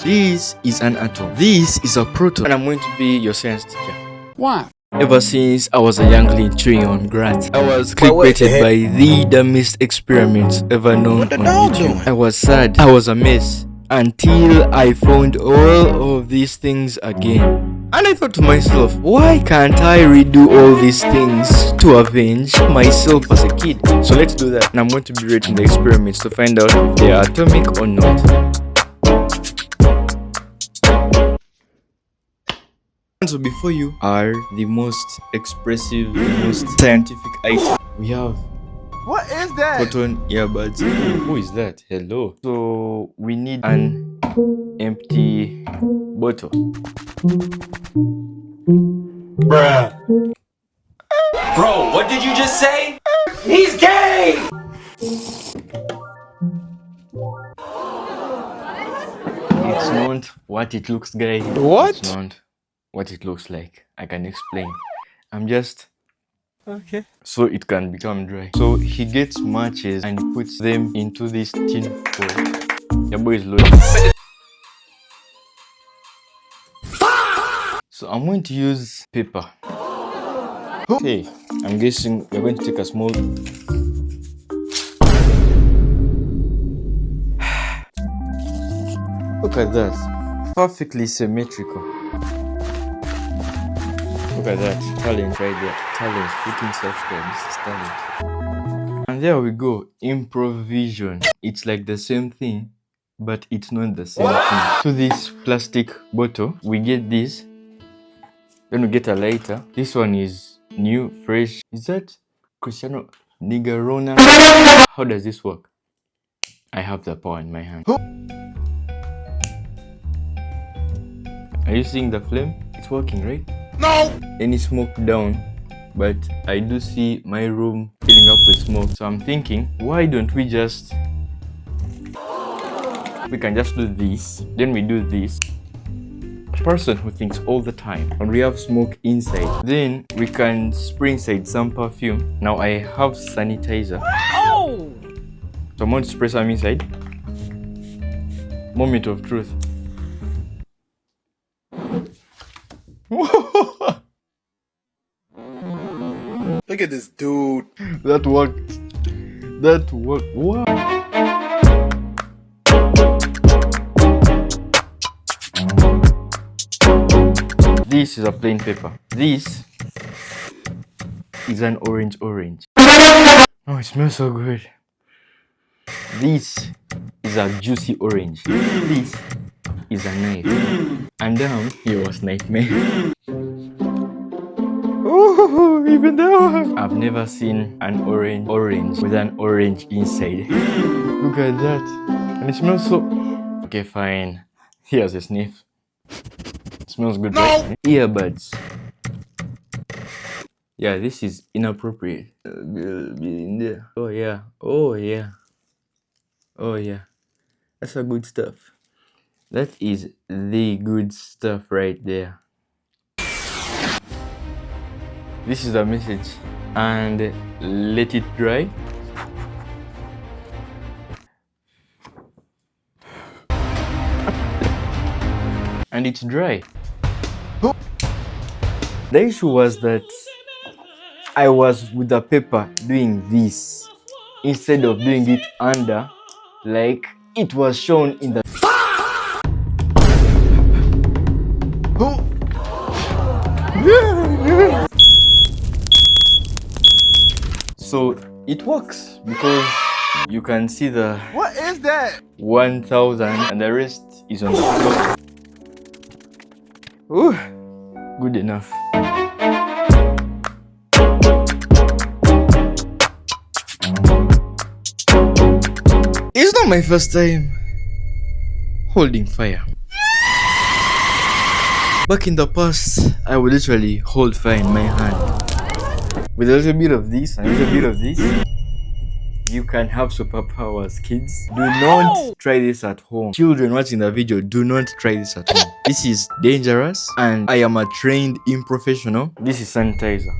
This is an atom. This is a proton. And I'm going to be your science teacher. Why? Ever since I was a youngling chewing on grass, I was clickbaited by the dumbest experiments ever known on YouTube. I was sad. I was a mess. Until I found all of these things again. And I thought to myself, why can't I redo all these things to avenge myself as a kid? So let's do that. And I'm going to be rating the experiments to find out if they are atomic or not. So before you are the most expressive, the most scientific item, we have what is that? cotton earbuds. Who is that? Hello. So we need an empty bottle. Bruh. Bro, what did you just say? He's gay! It's not what it looks, guys. What? It's not what it looks like. I can explain. I'm just Okay. so it can become dry. So he gets matches and he puts them into this tin foil. Your boy is loading. So I'm going to use paper. Okay, I'm guessing we're going to take a small. Look at that. Perfectly symmetrical. Look at that. Talent right there. Talent. Putting subscribe. This is talent. And there we go. Improvision. It's like the same thing, but it's not the same thing. To this plastic bottle, we get this. Then we get a lighter. This one is new, fresh. Is that Cristiano Nigarona? How does this work? I have the power in my hand. Are you seeing the flame? It's working, right? No! Any smoke down, but I do see my room filling up with smoke. So I'm thinking, why don't we can just do this, then we do this. Person who thinks all the time, and we have smoke inside, then we can spray inside some perfume. Now I have sanitizer. Oh! So I'm going to spray some inside. Moment of truth. Look at this dude. That worked. That worked. Wow. This is a plain paper. This is an orange. Oh, it smells so good. This is a juicy orange. This is a knife. And down here was nightmare. Oh, even down. I've never seen an orange with an orange inside. Look at that. And it smells so... Okay, fine. Here's a sniff. Smells good, right? Earbuds. Yeah, this is inappropriate. Oh yeah. Oh yeah. Oh yeah. That's a good stuff. That is the good stuff right there. This is the message. And let it dry. And it's dry. The issue was that I was with the paper doing this instead of doing it under like it was shown in the So it works because you can see the What is that? 1000 and the rest is on the floor. Ooh, good enough. It's not my first time holding fire. Back in the past, I would literally hold fire in my hand. With a little bit of this and a little bit of this, you can have superpowers, kids. Do not try this at home. Children watching the video, do not try this at home. This is dangerous and I am a trained professional. This is sanitizer.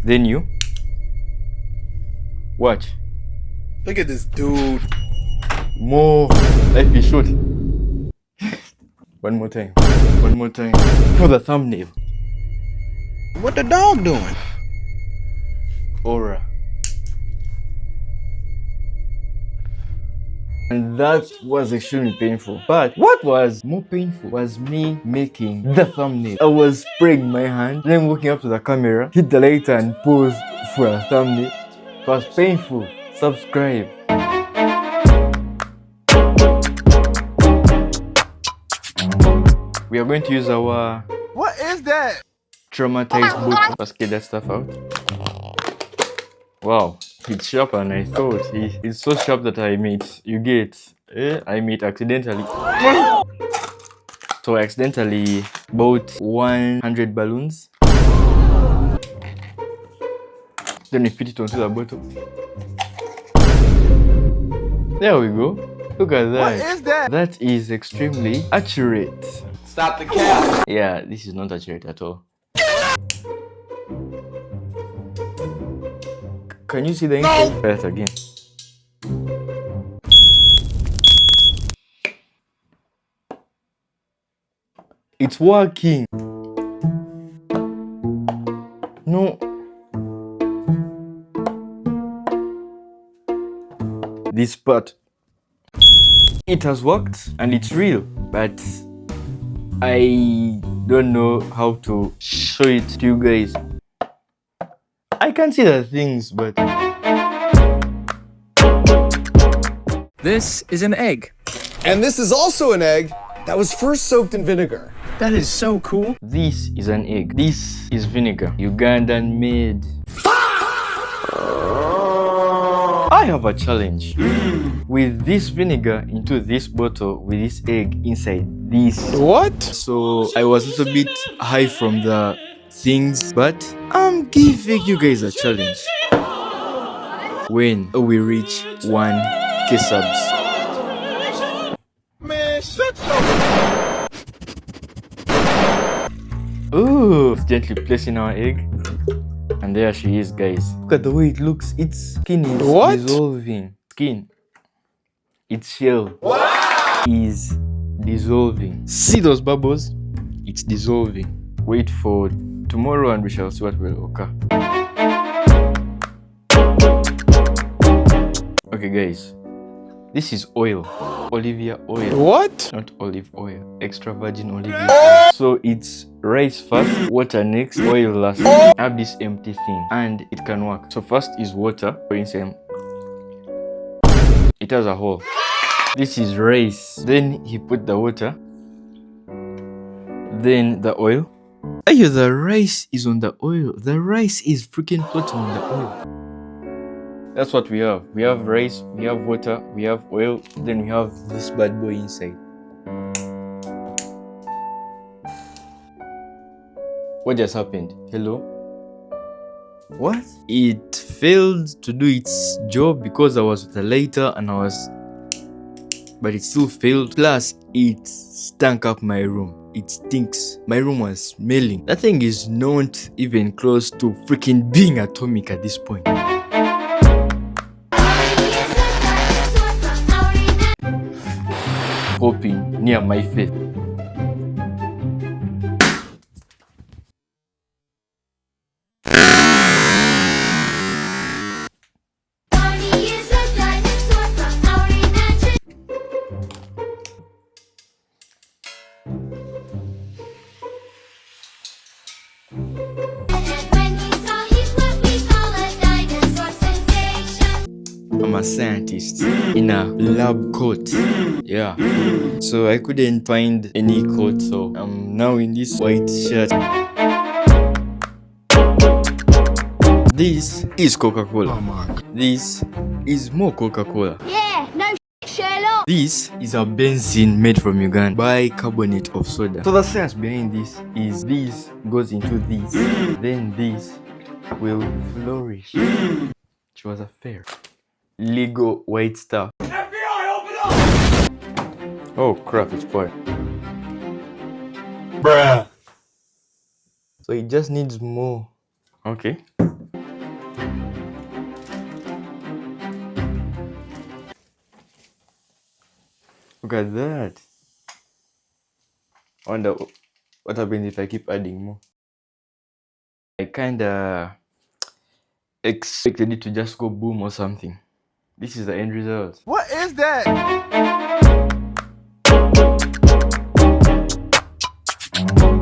Then you watch. Look at this dude. More. Life is short. One more time. One more time. For the thumbnail. What the dog doing? Aura. And that was extremely painful. But what was more painful was me making the thumbnail. I was spraying my hand, then walking up to the camera, hit the lighter and pose for a thumbnail. It was painful. Subscribe. We are going to use our What is that? traumatized boot. Let's get that stuff out. Wow, it's sharper than I thought. It's so sharp that I made, you get, I made accidentally. So I accidentally bought 100 balloons. Then I fit it onto the bottle. There we go. Look at that. What is that? That is extremely accurate. Stop the cap. Yeah, this is not accurate at all. Can you see the ink? Try that again. It's working. No. This part. It has worked and it's real, but I don't know how to show it to you guys. I can see the things, but This is an egg. And this is also an egg that was first soaked in vinegar. That is so cool. this is an egg. This is vinegar. Ugandan made. I have a challenge. With this vinegar into this bottle with this egg inside this. What? So I was a little bit high from the things, but I'm giving you guys a challenge. When we reach 1K subs. Man, shut your... Ooh, gently placing our egg. And there she is, guys. Look at the way it looks. Its skin is What? dissolving. Skin. Its shell is dissolving. See those bubbles? It's dissolving. Wait for tomorrow and we shall see what will occur. Okay, guys. This is oil. Olivia oil. What? Not olive oil. Extra virgin olive oil. So it's rice first, water next, oil last. I have this empty thing and it can work. So first is water. For instance, it has a hole. This is rice. Then he put the water. Then the oil. Hey, the rice is on the oil. The rice is freaking floating on the oil. That's what we have. We have rice, we have water, we have oil, then we have this bad boy inside. What just happened? Hello? What? It failed to do its job because I was with the lighter and but it still failed. Plus, it stank up my room. It stinks. My room was smelling. That thing is not even close to freaking being atomic at this point. Popping near my face. I'm a scientist in a lab coat. Yeah. So I couldn't find any coat, so I'm now in this white shirt. This is Coca-Cola. This is more Coca-Cola. Yeah, no Sherlock. This is a benzene made from Uganda, bicarbonate of soda. So the science behind this is this goes into this, then this will flourish. She was a fair. Lego white stuff. FBI, open up! Oh crap, it's poured. Bruh. So it just needs more. Okay. Look at that. I wonder what happens if I keep adding more. I kinda expected it to just go boom or something. This is the end result. What is that?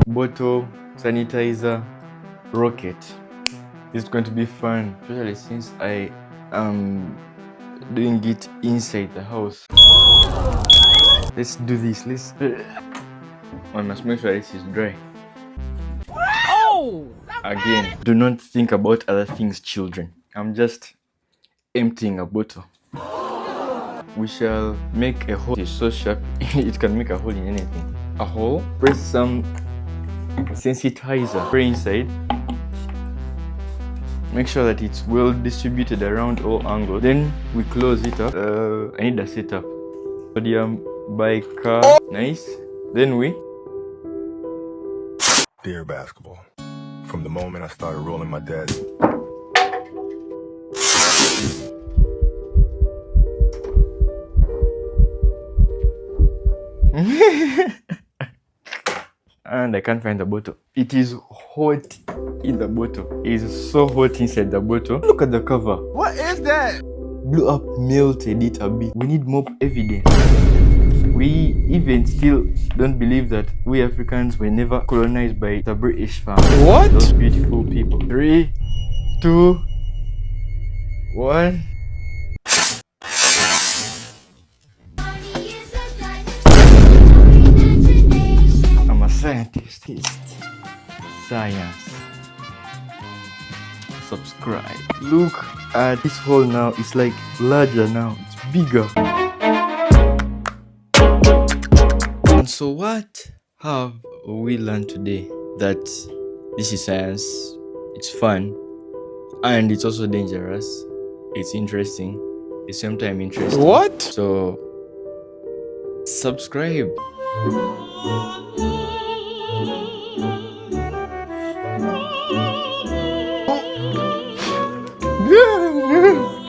Bottle, sanitizer, rocket. It's going to be fun, especially since I am doing it inside the house. Let's do this. I must make sure this is dry. Oh! Again, do not think about other things, children. I'm just emptying a bottle. We shall make a hole. It's so sharp, it can make a hole in anything. A hole, press some sensitizer, spray inside. Make sure that it's well distributed around all angles. Then we close it up. I need a setup. Sodium bicar. Nice. Then we Dear basketball, from the moment I started rolling my desk, and I can't find the bottle. It is hot in the bottle. It is so hot inside the bottle. Look at the cover. What is that? Blew up, melted it a bit. We need more evidence. We even still don't believe that we Africans were never colonized by the British family. What? Those beautiful people. 3, 2, 1. I'm a scientist. Science. Subscribe. Look at this hole now. It's like larger now. It's bigger. And so what have we learned today? That this is science. It's fun. And it's also dangerous. It's interesting. At the same time interesting. What? So subscribe.